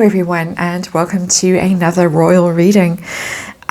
Hello everyone and welcome to another royal reading.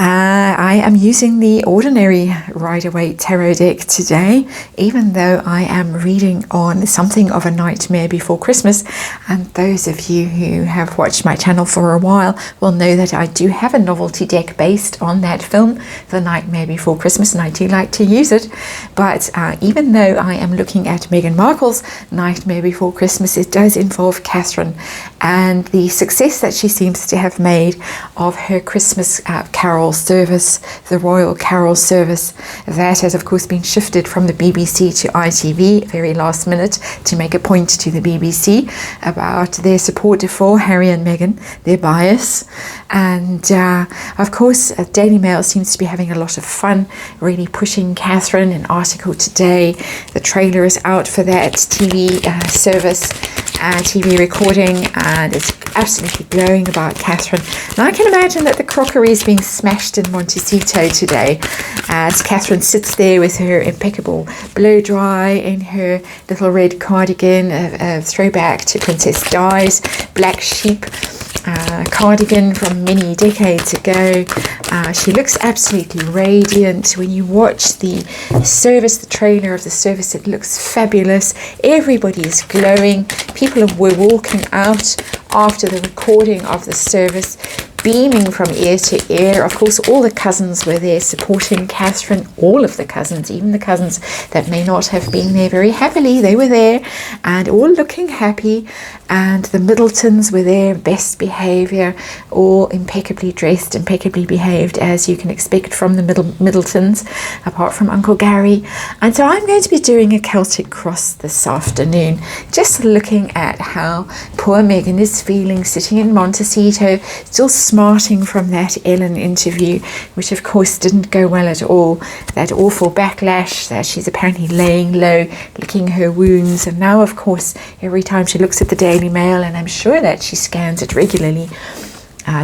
I am using the ordinary Rider-Waite Tarot deck today, even though I am reading on Something of a Nightmare Before Christmas. And those of you who have watched my channel for a while will know that I do have a novelty deck based on that film, The Nightmare Before Christmas, and I do like to use it. But even though I am looking at Meghan Markle's Nightmare Before Christmas, it does involve Catherine and the success that she seems to have made of her Christmas carol service, the Royal Carol Service. That has of course been shifted from the BBC to ITV very last minute to make a point to the BBC about their support for Harry and Meghan, their bias. And of course Daily Mail seems to be having a lot of fun really pushing Catherine. An article today, the trailer is out for that TV service, TV recording, and it's absolutely glowing about Catherine. And I can imagine that the crockery is being smashed in Montecito today as Catherine sits there with her impeccable blow dry in her little red cardigan, a throwback to Princess Di's black sheep cardigan from many decades ago. She looks absolutely radiant. When you watch the service, the trailer of the service, it looks fabulous. Everybody is glowing. People were walking out after the recording of the service, beaming from ear to ear. Of course, all the cousins were there supporting Catherine, all of the cousins, even the cousins that may not have been there very happily, they were there and all looking happy. And the Middletons were there, best behaviour, all impeccably dressed, impeccably behaved, as you can expect from the Middletons, apart from Uncle Gary. And so I'm going to be doing a Celtic Cross this afternoon, just looking at how poor Meghan is feeling, sitting in Montecito, still smarting from that Ellen interview, which of course didn't go well at all. That awful backlash that she's apparently laying low, licking her wounds. And now, of course, every time she looks at the Daily Mail, and I'm sure that she scans it regularly,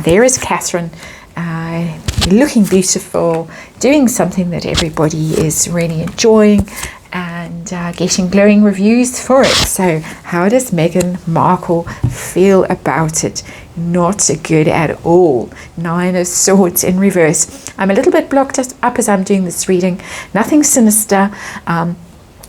there is Catherine looking beautiful, doing something that everybody is really enjoying, and getting glowing reviews for it. So how does Meghan Markle feel about it? Not good at all. Nine of Swords in reverse. I'm a little bit blocked up as I'm doing this reading. Nothing sinister.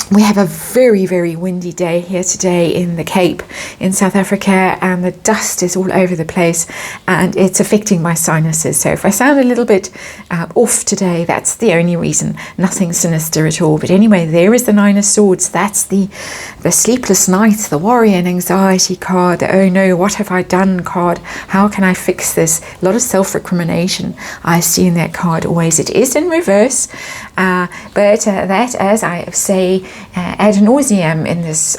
We have a very, very windy day here today in the Cape in South Africa, and the dust is all over the place and it's affecting my sinuses. So if I sound a little bit off today, that's the only reason. Nothing sinister at all. But anyway, there is the Nine of Swords. That's the sleepless nights, the worry and anxiety card, the oh no, what have I done card. How can I fix this? A lot of self-recrimination I see in that card always. It is in reverse, but that, as I say ad nauseum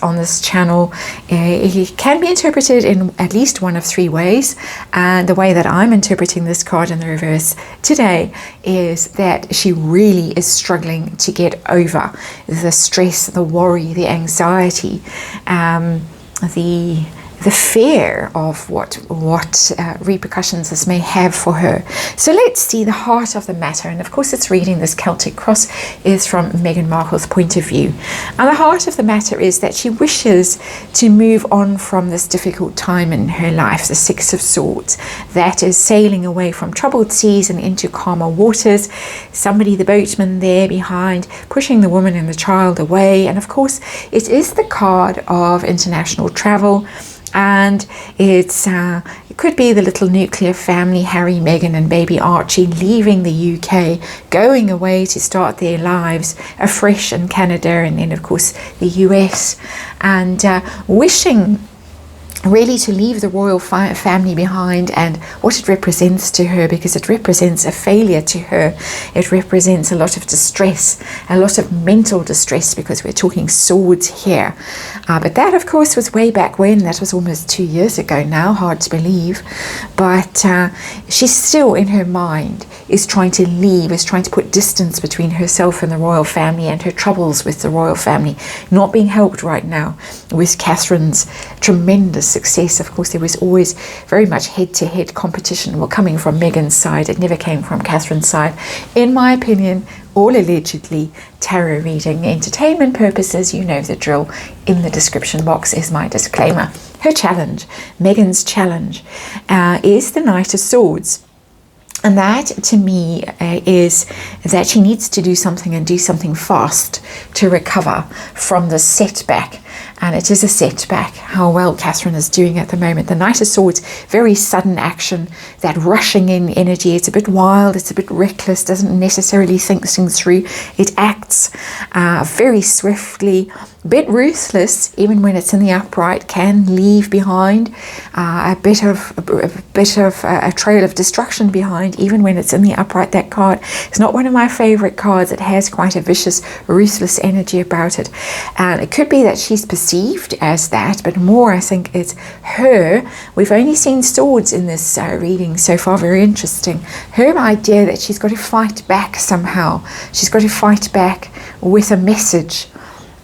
on this channel, it can be interpreted in at least one of three ways. And the way that I'm interpreting this card in the reverse today is that she really is struggling to get over the stress, the worry, the anxiety, the fear of what repercussions this may have for her. So let's see the heart of the matter. And of course, it's reading this Celtic Cross is from Meghan Markle's point of view. And the heart of the matter is that she wishes to move on from this difficult time in her life, the Six of Swords, that is sailing away from troubled seas and into calmer waters. Somebody, the boatman there behind, pushing the woman and the child away. And of course, it is the card of international travel. And it could be the little nuclear family, Harry, Meghan and baby Archie, leaving the UK, going away to start their lives afresh in Canada and then of course the US, and wishing really to leave the royal family behind and what it represents to her, because it represents a failure to her. It represents a lot of distress, a lot of mental distress, because we're talking swords here. But that, of course, was way back when. That was almost 2 years ago now, hard to believe. But she's still, in her mind, is trying to leave, is trying to put distance between herself and the royal family and her troubles with the royal family, not being helped right now with Catherine's tremendous success. Of course, there was always very much head-to-head competition, well, coming from Meghan's side. It never came from Catherine's side. In my opinion, all allegedly tarot reading, entertainment purposes, you know the drill. In the description box is my disclaimer. Her challenge, Meghan's challenge, is the Knight of Swords. And that, to me, is that she needs to do something and do something fast to recover from the setback. And it is a setback how well Catherine is doing at the moment. The Knight of Swords, very sudden action, that rushing in energy. It's a bit wild, it's a bit reckless, doesn't necessarily think things through. It acts very swiftly, a bit ruthless, even when it's in the upright, can leave behind a bit of a trail of destruction behind, even when it's in the upright. That card is not one of my favorite cards. It has quite a vicious, ruthless energy about it. And it could be that she's perceived as that, but more, I think, it's her. We've only seen swords in this reading so far. Very interesting. Her idea that she's got to fight back somehow. She's got to fight back with a message.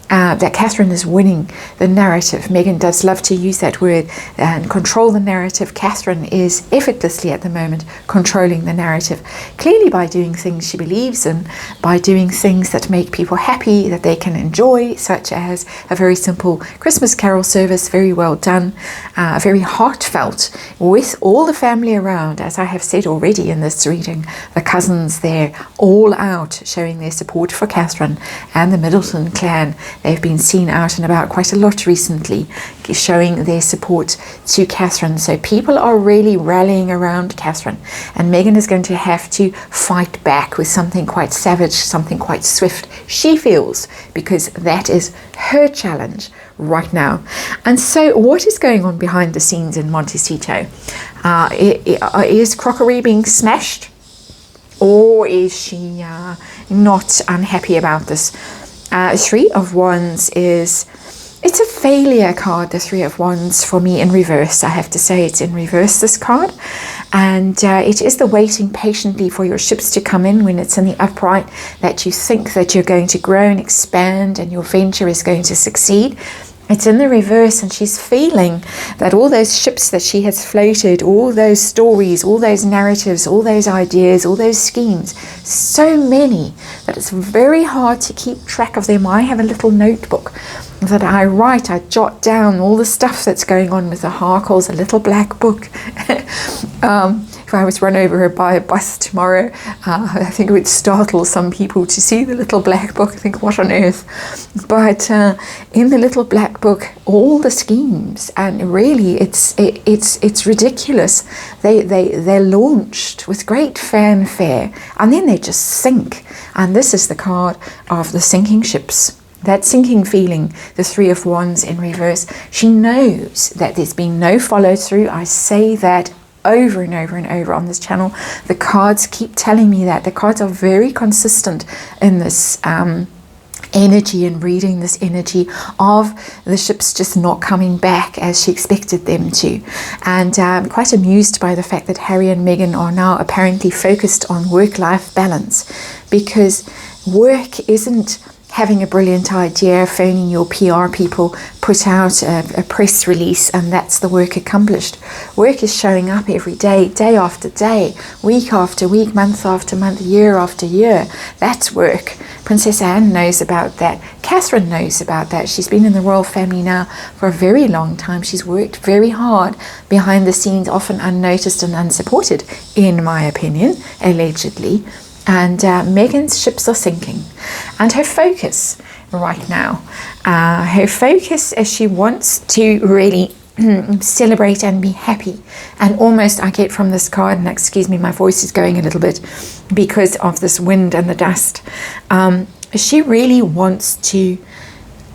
That Catherine is winning the narrative. Meghan does love to use that word and control the narrative. Catherine is effortlessly at the moment controlling the narrative, clearly by doing things she believes in, by doing things that make people happy, that they can enjoy, such as a very simple Christmas carol service, very well done, very heartfelt, with all the family around. As I have said already in this reading, the cousins there all out showing their support for Catherine, and the Middleton clan. They've been seen out and about quite a lot recently, showing their support to Catherine. So people are really rallying around Catherine. And Meghan is going to have to fight back with something quite savage, something quite swift, she feels, because that is her challenge right now. And so what is going on behind the scenes in Montecito? Is crockery being smashed? Or is she not unhappy about this? Three of Wands it's a failure card, the Three of Wands, for me in reverse. I have to say it's in reverse, this card. And it is the waiting patiently for your ships to come in when it's in the upright, that you think that you're going to grow and expand and your venture is going to succeed. It's in the reverse, and she's feeling that all those ships that she has floated, all those stories, all those narratives, all those ideas, all those schemes, so many that it's very hard to keep track of them. I have a little notebook that I jot down all the stuff that's going on with the Harkles, a little black book. If I was run over by a bus tomorrow, I think it would startle some people to see the little black book. I think, what on earth? But in the little black book, all the schemes, and really it's ridiculous. They're launched with great fanfare, and then they just sink. And this is the card of the sinking ships. That sinking feeling, the Three of Wands in reverse. She knows that there's been no follow through. I say that over and over and over on this channel. The cards keep telling me that. The cards are very consistent in this energy and reading this energy of the ships just not coming back as she expected them to. And I'm quite amused by the fact that Harry and Meghan are now apparently focused on work-life balance, because work isn't having a brilliant idea, phoning your PR people, put out a press release, and that's the work accomplished. Work is showing up every day, day after day, week after week, month after month, year after year. That's work. Princess Anne knows about that. Catherine knows about that. She's been in the royal family now for a very long time. She's worked very hard behind the scenes, often unnoticed and unsupported, in my opinion, allegedly. And Meghan's ships are sinking. And her focus right now, her focus is she wants to really celebrate and be happy. And almost, I get from this card, and excuse me, my voice is going a little bit because of this wind and the dust. She really wants to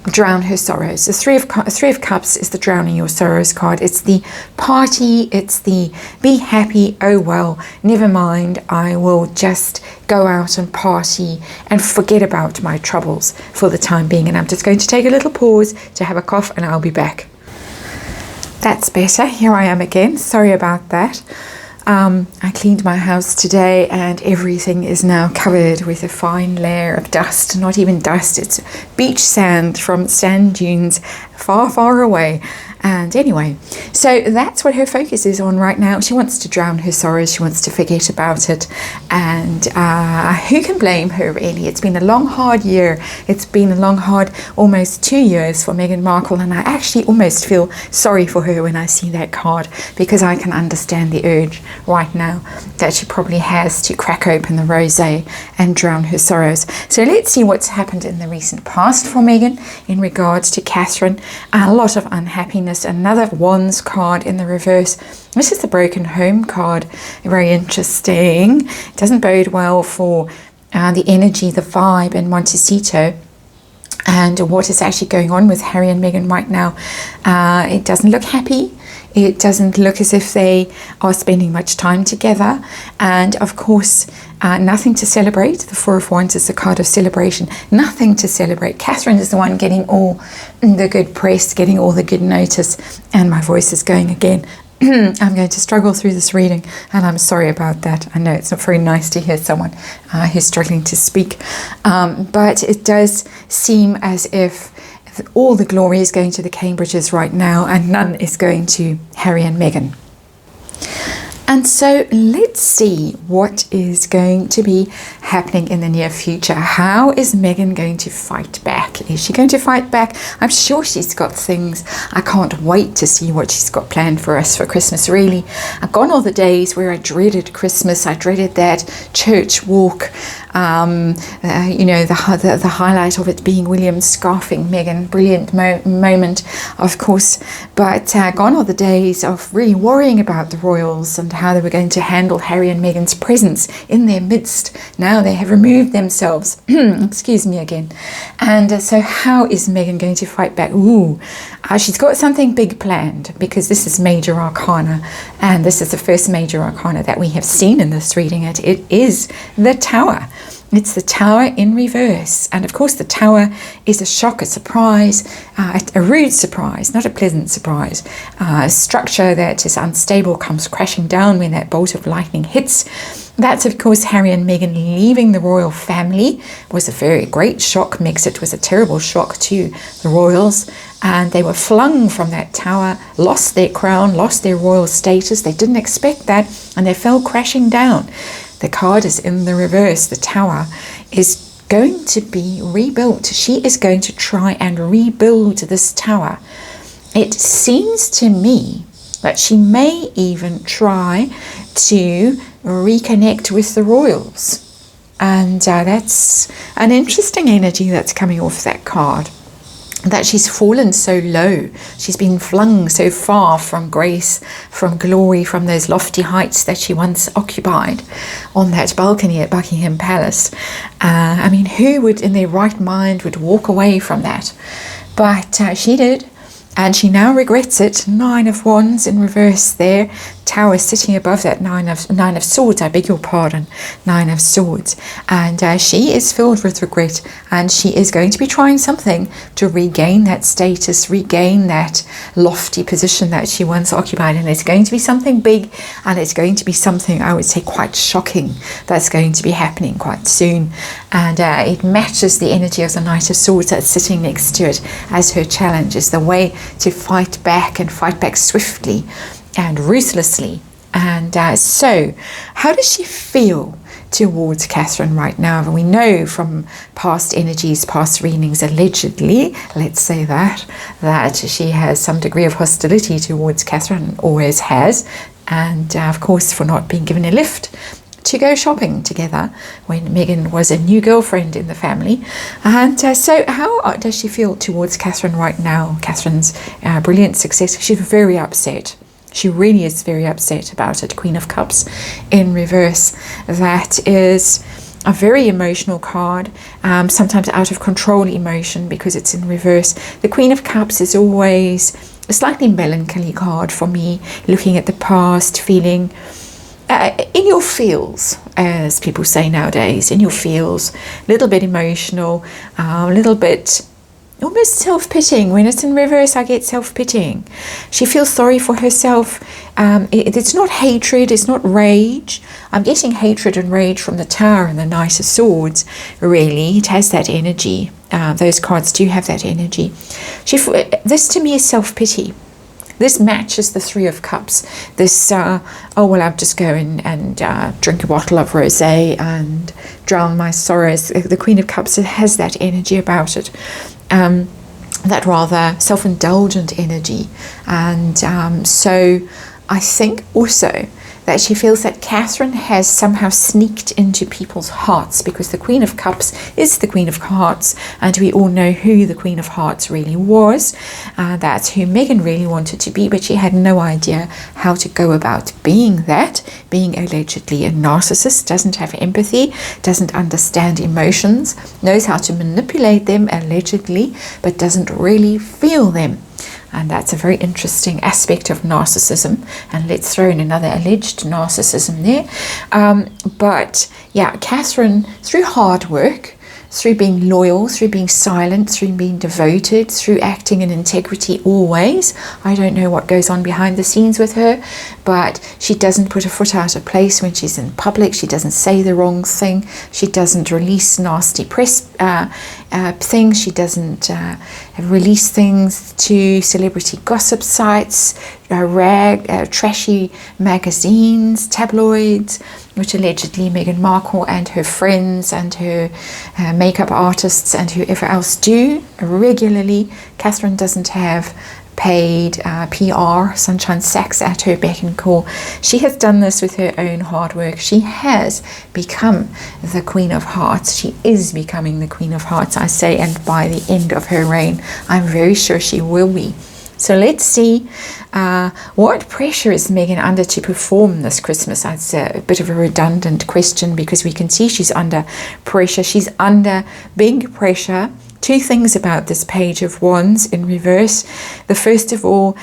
drown her sorrows. The Three of Cups is the drowning your sorrows card. It's the party, it's the be happy, oh well, never mind, I will just go out and party and forget about my troubles for the time being. And I'm just going to take a little pause to have a cough, and I'll be back. That's better. Here I am again. Sorry about that. I cleaned my house today, and everything is now covered with a fine layer of dust. Not even dust, it's beach sand from sand dunes far, far away. And anyway, so that's what her focus is on right now. She wants to drown her sorrows. She wants to forget about it. And who can blame her, really? It's been a long, hard year. It's been a long, hard, almost 2 years for Meghan Markle. And I actually almost feel sorry for her when I see that card, because I can understand the urge right now that she probably has to crack open the rosé and drown her sorrows. So let's see what's happened in the recent past for Meghan in regards to Catherine. A lot of unhappiness. Another Wands card in the reverse. This is the broken home card. Very interesting. It doesn't bode well for the energy, the vibe in Montecito, and what is actually going on with Harry and Meghan right now. It doesn't look happy. It doesn't look as if they are spending much time together. And of course, nothing to celebrate. The Four of Wands is the card of celebration. Nothing to celebrate. Catherine is the one getting all the good press, getting all the good notice. And my voice is going again. I'm going to struggle through this reading, and I'm sorry about that. I know it's not very nice to hear someone who's struggling to speak. But it does seem as if all the glory is going to the Cambridges right now, and none is going to Harry and Meghan. And so let's see what is going to be happening in the near future. How is Meghan going to fight back? Is she going to fight back? I'm sure she's got things. I can't wait to see what she's got planned for us for Christmas, really. I've gone all the days where I dreaded Christmas. I dreaded that church walk. The highlight of it being William scarfing Meghan. Brilliant moment, of course. But gone are the days of really worrying about the royals and how they were going to handle Harry and Meghan's presence in their midst. Now they have removed themselves. Excuse me again. And so how is Meghan going to fight back? She's got something big planned, because this is major arcana, and this is the first major arcana that we have seen in this reading. It is the Tower. It's the Tower in reverse. And of course the Tower is a shock, a surprise, a rude surprise, not a pleasant surprise. A structure that is unstable comes crashing down when that bolt of lightning hits. That's of course Harry and Meghan leaving the royal family. It was a very great shock. Megxit was a terrible shock to the royals. And they were flung from that tower, lost their crown, lost their royal status. They didn't expect that, and they fell crashing down. The card is in the reverse. The Tower is going to be rebuilt. She is going to try and rebuild this tower. It seems to me that she may even try to reconnect with the royals. And that's an interesting energy that's coming off that card. That she's fallen so low. She's been flung so far from grace, from glory, from those lofty heights that she once occupied on that balcony at Buckingham Palace. Who would in their right mind would walk away from that? But she did. And she now regrets it. 9 of Wands in reverse there. Tower sitting above that 9 of Swords. I beg your pardon. 9 of Swords. And she is filled with regret. And she is going to be trying something to regain that status, regain that lofty position that she once occupied. And it's going to be something big. And it's going to be something, I would say, quite shocking. That's going to be happening quite soon. And it matches the energy of the Knight of Swords that's sitting next to it as her challenge. Is the way to fight back, and fight back swiftly and ruthlessly. And so how does she feel towards Catherine right now? And we know from past energies, past readings, allegedly, let's say that she has some degree of hostility towards Catherine, always has. And of course, for not being given a lift to go shopping together when Meghan was a new girlfriend in the family. And so how does she feel towards Catherine right now? Catherine's brilliant success. She's very upset. She really is very upset about it. Queen of Cups in reverse. That is a very emotional card, sometimes out of control emotion because it's in reverse. The Queen of Cups is always a slightly melancholy card for me, looking at the past, feeling in your feels, as people say nowadays, in your feels, a little bit emotional, a little bit almost self-pitying. When it's in reverse, I get self-pitying. She feels sorry for herself. It's not hatred, it's not rage. I'm getting hatred and rage from the Tower and the Knight of Swords, really. It has that energy. Those cards do have that energy. This to me is self-pity. This matches the Three of Cups. This, oh, well, I'll just go in and drink a bottle of rosé and drown my sorrows. The Queen of Cups has that energy about it. That rather self-indulgent energy. And so I think also that she feels that Catherine has somehow sneaked into people's hearts, because the Queen of Cups is the Queen of Hearts, and we all know who the Queen of Hearts really was. That's who Meghan really wanted to be, but she had no idea how to go about being that, being allegedly a narcissist, doesn't have empathy, doesn't understand emotions, knows how to manipulate them allegedly, but doesn't really feel them. And that's a very interesting aspect of narcissism. And let's throw in another alleged narcissism there. But yeah, Catherine, through hard work, through being loyal, through being silent, through being devoted, through acting in integrity always. I don't know what goes on behind the scenes with her, but she doesn't put a foot out of place when she's in public. She doesn't say the wrong thing. She doesn't release nasty press things. She doesn't release things to celebrity gossip sites, trashy magazines, tabloids, which allegedly Meghan Markle and her friends and her makeup artists and whoever else do regularly. Catherine doesn't have paid PR, sunshine sacks at her beck and call. She has done this with her own hard work. She has become the Queen of Hearts. She is becoming the Queen of Hearts, I say, and by the end of her reign, I'm very sure she will be. So let's see what pressure is Meghan under to perform this Christmas. It's a bit of a redundant question because we can see she's under pressure. She's under big pressure. Two things about this Page of Wands in reverse. The first of all,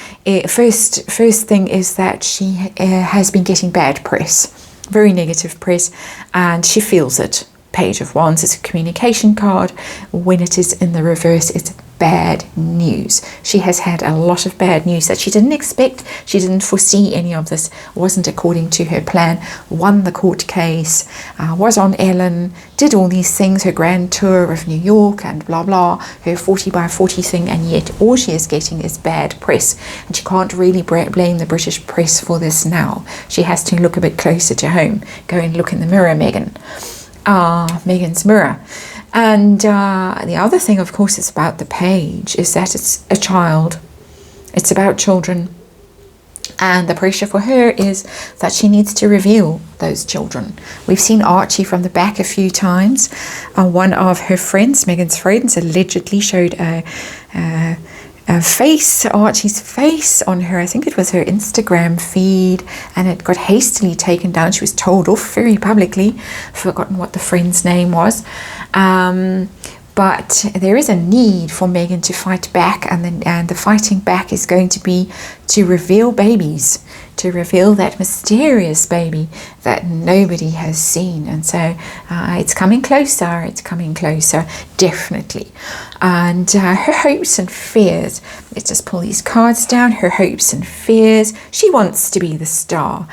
first thing is that she has been getting bad press, very negative press, and she feels it. Page of Wands is a communication card. When it is in the reverse, it's bad news. She has had a lot of bad news that she didn't expect. She didn't foresee any of this. Wasn't according to her plan. Won the court case, was on Ellen, did all these things, her grand tour of New York and blah blah, her 40 by 40 thing, and yet all she is getting is bad press. And she can't really blame the British press for this now. She has to look a bit closer to home. Go and look in the mirror, Meghan. Meghan's mirror. And the other thing, of course, is about the page, is that it's a child. It's about children. And the pressure for her is that she needs to reveal those children. We've seen Archie from the back a few times. One of her friends, Meghan's friends, allegedly showed a face, Archie's face on her, I think it was her Instagram feed, and it got hastily taken down. She was told off very publicly. Forgotten what the friend's name was. But there is a need for Meghan to fight back, and the fighting back is going to be to reveal babies, to reveal that mysterious baby that nobody has seen. And so it's coming closer, definitely. And her hopes and fears, let's just pull these cards down. Her hopes and fears, she wants to be the star.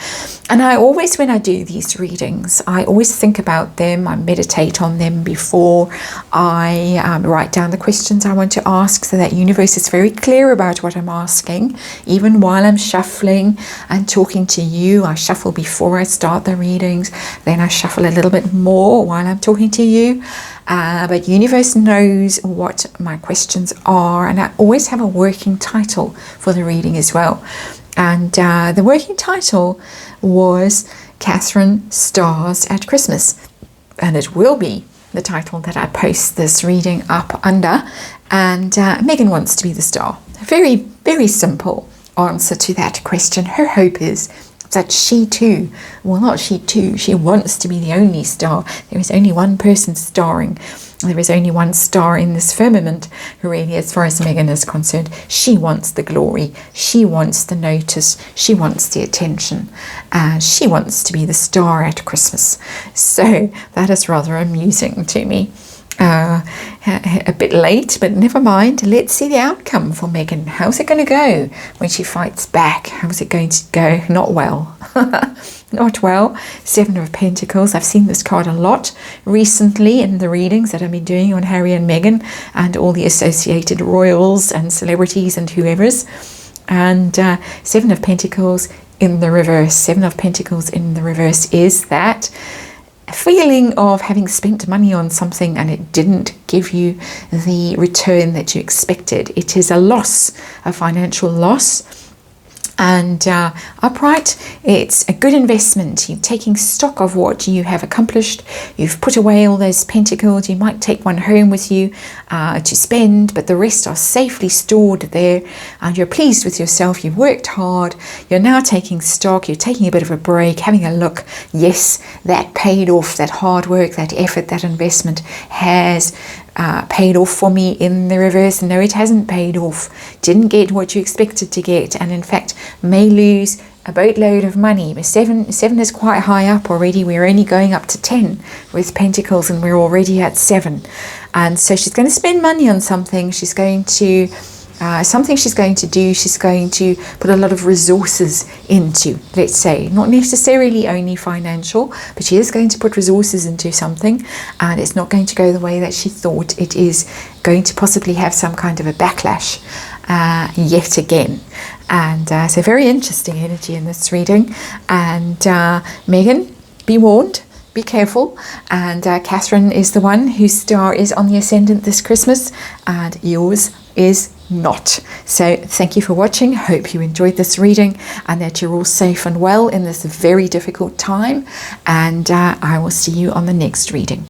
And I always, when I do these readings, I always think about them, I meditate on them before I write down the questions I want to ask, so that universe is very clear about what I'm asking. Even while I'm shuffling and talking to you, I shuffle before I start the readings, then I shuffle a little bit more while I'm talking to you. But universe knows what my questions are, and I always have a working title for the reading as well. And the working title was Catherine Stars at Christmas, and it will be the title that I post this reading up under. And Meghan wants to be the star. Very, very simple answer to that question. Her hope is that she too, well, not she too, she wants to be the only star. There is only one person starring. There is only one star in this firmament, really, as far as Meghan is concerned. She wants the glory. She wants the notice. She wants the attention. She wants to be the star at Christmas. So that is rather amusing to me. A bit late, but never mind. Let's see the outcome for Meghan. How's it going to go when she fights back? How's it going to go? Not well. Not well. Seven of Pentacles. I've seen this card a lot recently in the readings that I've been doing on Harry and Meghan and all the associated royals and celebrities and whoever's. And Seven of Pentacles in the reverse. Seven of Pentacles in the reverse is that feeling of having spent money on something and it didn't give you the return that you expected. It is a loss, a financial loss. And upright, it's a good investment. You're taking stock of what you have accomplished. You've put away all those pentacles. You might take one home with you to spend, but the rest are safely stored there. And you're pleased with yourself. You've worked hard. You're now taking stock. You're taking a bit of a break, having a look. Yes, that paid off. That hard work, that effort, that investment has paid off for me in the reverse. No, it hasn't paid off. Didn't get what you expected to get, and in fact may lose a boatload of money. But seven is quite high up already. We're only going up to 10 with Pentacles, and we're already at 7. And so she's going to spend money on something. She's going to something she's going to do, she's going to put a lot of resources into, let's say, not necessarily only financial, but she is going to put resources into something, and it's not going to go the way that she thought. It is going to possibly have some kind of a backlash yet again. And so very interesting energy in this reading. And Meghan, be warned. Be careful. And Catherine is the one whose star is on the ascendant this Christmas, and yours is not. So thank you for watching. Hope you enjoyed this reading and that you're all safe and well in this very difficult time. And I will see you on the next reading.